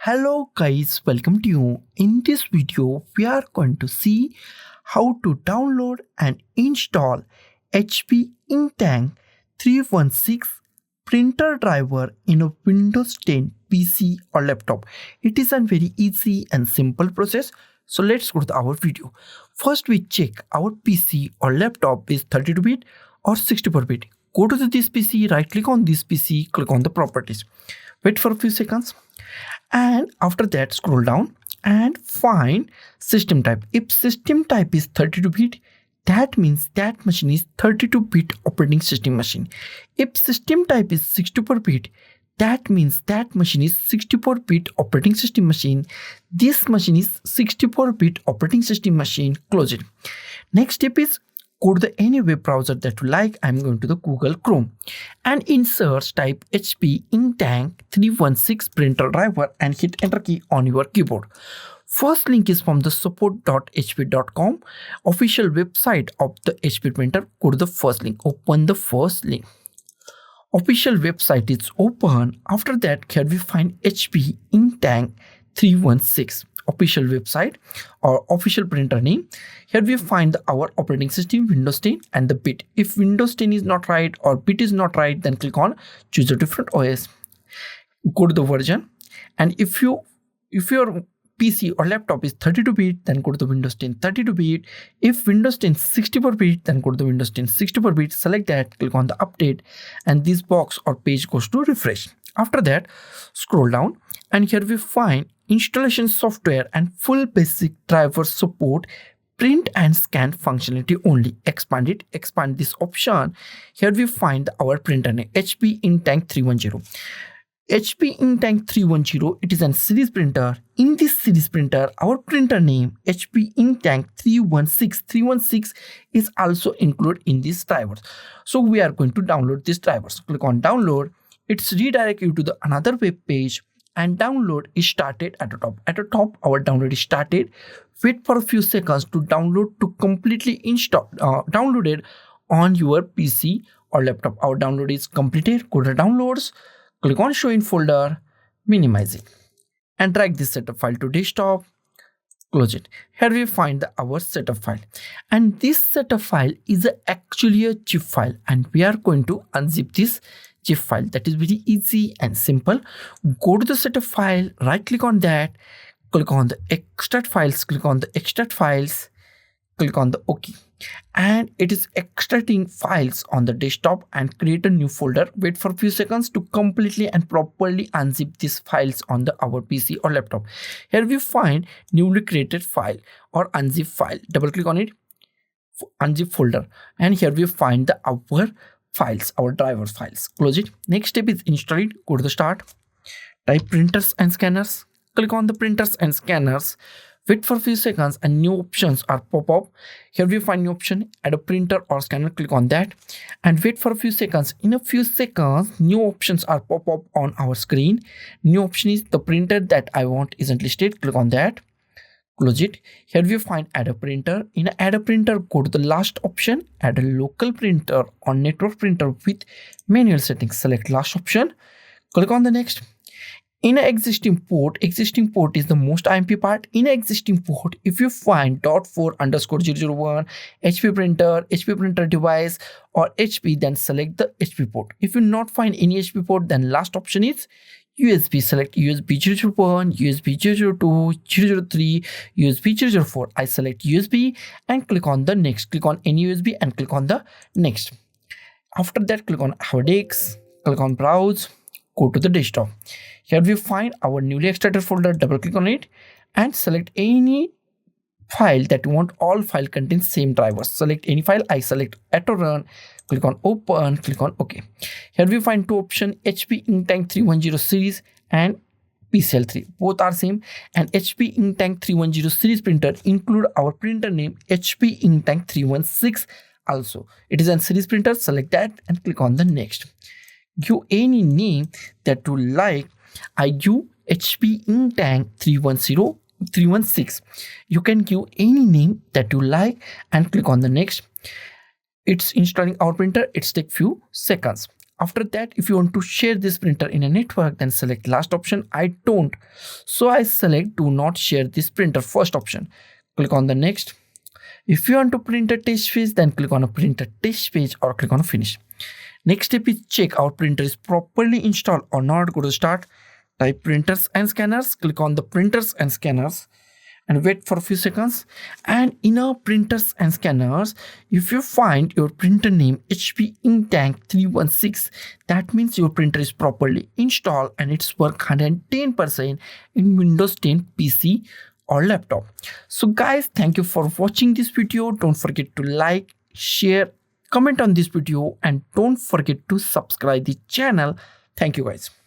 Hello guys, welcome to you. In this video, we are going to see how to download and install HP Inktank 316 printer driver in a Windows 10 PC or laptop. It is a very easy and simple process. So let's go to our video. First we check our PC or laptop is 32-bit or 64-bit. Go to this PC, right click on this PC, click on the properties. Wait for a few seconds. And after that scroll down and find system type. If system type is 32-bit, that means that machine is 32-bit operating system machine. If system type is 64-bit, that means that machine is 64-bit operating system machine. This machine is 64-bit operating system machine. Close it. Next step is go to any web browser that you like. I'm going to the Google Chrome and in search type HP Inktank 316 printer driver and hit enter key on your keyboard. First link is from the support.hp.com official website of the HP printer. Go to the first link, open the first link. Official website is open. After that, here we find HP Inktank 316 official website or official printer name. Here we find our operating system Windows 10 and the bit. If Windows 10 is not right or bit is not right, then click on choose a different OS. Go to the version, and if your PC or laptop is 32-bit, then go to the Windows 10 32-bit. If Windows 10 64-bit, then go to the Windows 10 64-bit. Select that, click on the update, and this box or page goes to refresh. After that, scroll down, and here we find installation software and full basic driver support, print and scan functionality only. Expand this option. Here we find our printer name HP Inktank 310. HP Inktank 310, it is a series printer. In this series printer, our printer name HP Inktank 316 is also included in these drivers. So we are going to download these drivers. Click on download. It's redirect you to the another web page, and download is started at the top. At the top, our download is started. Wait for a few seconds to download to completely downloaded on your PC or laptop. Our download is completed. Go to downloads. Click on show in folder, minimize it, and drag this setup file to desktop. Close it. Here we find our setup file, and this setup file is actually a zip file, and we are going to unzip this zip file. That is very easy and simple. Go to the setup file, right click on that, click on the extract files, click on the extract files, click on the OK, and it is extracting files on the desktop and create a new folder. Wait for a few seconds to completely and properly unzip these files on our PC or laptop. Here we find newly created file or unzip file. Double click on it, unzip folder, and here we find our files, our driver files. Close it. Next step is install it. Go to the start, type printers and scanners, click on the printers and scanners. Wait for a few seconds and new options are pop up. Here we find new option, add a printer or scanner. Click on that and wait for a few seconds. In a few seconds, new options are pop up on our screen. New option is the printer that I want isn't listed. Click on that. Close it. Here we find add a printer. In add a printer, go to the last option, add a local printer or network printer with manual settings. Select last option. Click on the next. In an existing port is the most IMP part. In an existing port, if you find .4_001 HP printer device or HP, then select the HP port. If you not find any HP port, then last option is USB. Select USB 001, USB 002, 003, USB 004. I select USB and click on the next. Click on any USB and click on the next. After that, click on our disk, click on browse, go to the desktop. Here we find our newly extracted folder. Double click on it and select any file that you want. All file contains same drivers. Select any file. I select auto run. Click on open. Click on OK. Here we find two options: HP Inktank 310 series and PCL3. Both are same. And HP Inktank 310 series printer include our printer name HP Inktank 316. Also, it is a series printer. Select that and click on the next. Give any name that you like. I give HP Inktank 316. You can give any name that you like and click on the next. It's installing our printer. It's take few seconds. After that, if you want to share this printer in a network, then select last option. I don't, so I select do not share this printer, first option. Click on the next. If you want to print a test page, then click on a print a test page or click on a finish. Next step is check our printer is properly installed or not. Go to start, type printers and scanners, click on the printers and scanners and wait for a few seconds. And in our printers and scanners, if you find your printer name HP Inktank 316, that means your printer is properly installed and it's work 110% in Windows 10 PC or laptop. So guys, thank you for watching this video. Don't forget to like, share, comment on this video, and don't forget to subscribe the channel. Thank you guys.